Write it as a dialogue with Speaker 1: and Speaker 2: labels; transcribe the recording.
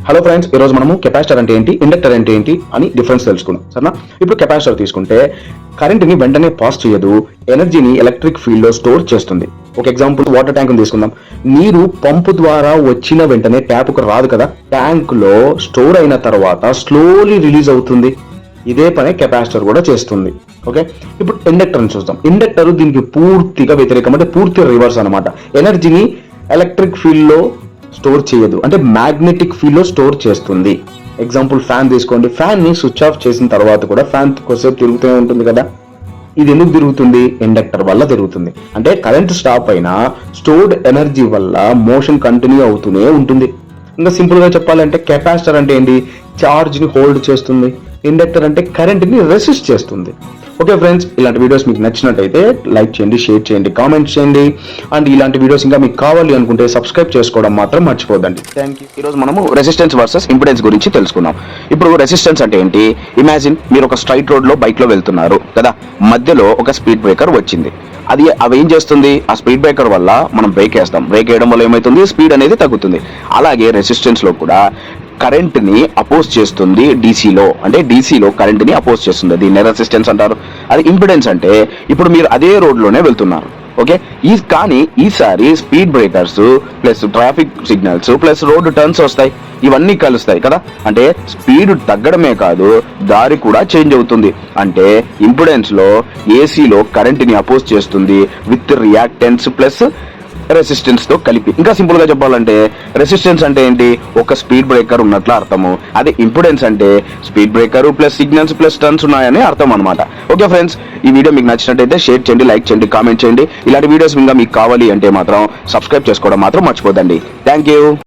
Speaker 1: Hello friends, ఈ రోజు మనము కెపాసిటర్ అంటే ఏంటి, ఇండక్టర్ అంటే ఏంటి అని డిఫరెన్స్ తెలుసుకున్నాం. సరేనా? ఇప్పుడు కెపాసిటర్ తీసుకుంటే కరెంట్ని వెంటనే పాస్ చేయదు, ఎనర్జీని ఎలక్ట్రిక్ ఫీల్డ్ లో స్టోర్ చేస్తుంది. ఒక ఎగ్జాంపుల్ వాటర్ ట్యాంక్ తీసుకుందాం. నీరు పంపు ద్వారా వచ్చిన వెంటనే ట్యాప్కు రాదు కదా, ట్యాంక్ లో స్టోర్ అయిన తర్వాత స్లోలీ రిలీజ్ అవుతుంది. ఇదే పని కెపాసిటర్ కూడా చేస్తుంది. ఓకే, ఇప్పుడు ఇండక్టర్ చూద్దాం. ఇండక్టర్ దీనికి పూర్తిగా వ్యతిరేకం, అంటే పూర్తి రివర్స్ అనమాట. ఎనర్జీని ఎలక్ట్రిక్ ఫీల్డ్ లో స్టోర్ చేయదు, అంటే మ్యాగ్నెటిక్ ఫీల్డ్ లో స్టోర్ చేస్తుంది. ఎగ్జాంపుల్ ఫ్యాన్ తీసుకోండి. ఫ్యాన్ ని స్విచ్ ఆఫ్ చేసిన తర్వాత కూడా ఫ్యాన్ కొద్దిసేపు తిరుగుతూనే ఉంటుంది కదా. ఇది ఎందుకు తిరుగుతుంది? ఇండక్టర్ వల్ల తిరుగుతుంది. అంటే కరెంట్ స్టాప్ అయినా స్టోర్డ్ ఎనర్జీ వల్ల మోషన్ కంటిన్యూ అవుతూనే ఉంటుంది. ఇంకా సింపుల్ గా చెప్పాలంటే కెపాసిటర్ అంటే ఏంటి? చార్జ్ ని హోల్డ్ చేస్తుంది. ఇండక్టర్ అంటే కరెంట్ ని రెసిస్ట్ చేస్తుంది. ఓకే ఫ్రెండ్స్, ఇలాంటి వీడియోస్ మీకు నచ్చినట్టయితే లైక్ చేయండి, షేర్ చేయండి, కామెంట్ చేయండి. అండ్ ఇలాంటి వీడియోస్ ఇంకా మీకు కావాలి అనుకుంటే సబ్స్క్రైబ్ చేసుకోవడం మాత్రం మర్చిపోద్దండి. Thank you. ఈరోజు మనము రెసిస్టెన్స్ వర్సెస్ ఇంపిడెన్స్ గురించి తెలుసుకున్నాం. ఇప్పుడు రెసిస్టెన్స్ అంటే ఏంటి? ఇమాజిన్ మీరు ఒక స్ట్రైట్ రోడ్ లో బైక్ లో వెళ్తున్నారు కదా, మధ్యలో ఒక స్పీడ్ బ్రేకర్ వచ్చింది. అవి ఏం చేస్తుంది? ఆ స్పీడ్ బ్రేకర్ వల్ల మనం బ్రేక్ వేస్తాం. బ్రేక్ వేయడం వల్ల ఏమవుతుంది? స్పీడ్ అనేది తగ్గుతుంది. అలాగే రెసిస్టెన్స్ లో కూడా కరెంట్ ని అపోజ్ చేస్తుంది. డీసీలో కరెంట్ ని అపోజ్ చేస్తుంది. దీన్ని రెసిస్టెన్స్ అంటారు. అది ఇంపిడెన్స్ అంటే ఇప్పుడు మీరు అదే రోడ్ లోనే వెళ్తున్నారు. ఓకే, కానీ ఈసారి speed breakers plus traffic signals plus road turns వస్తాయి. ఇవన్నీ కలుస్తాయి కదా, అంటే స్పీడ్ తగ్గడమే కాదు, దారి కూడా చేంజ్ అవుతుంది. అంటే ఇంపిడెన్స్ లో ఏసీలో కరెంట్ ని అపోజ్ చేస్తుంది విత్ రియాక్టెన్స్ ప్లస్ రెసిస్టెన్స్ తో కలిపి. ఇంకా సింపుల్ గా చెప్పాలంటే రెసిస్టెన్స్ అంటే ఏంటి? ఒక స్పీడ్ బ్రేకర్ ఉన్నట్లు అర్థము. అదే ఇంపిడెన్స్ అంటే speed breaker plus signals plus turns ఉన్నాయని అర్థం అనమాట. ఓకే ఫ్రెండ్స్, ఈ వీడియో మీకు నచ్చినట్టయితే షేర్ చేయండి, లైక్ చేయండి, కామెంట్ చేయండి. ఇలాంటి వీడియోస్ ఇంకా మీకు కావాలి అంటే మాత్రం సబ్స్క్రైబ్ చేసుకోవడం మాత్రం మర్చిపోదండి. Thank you.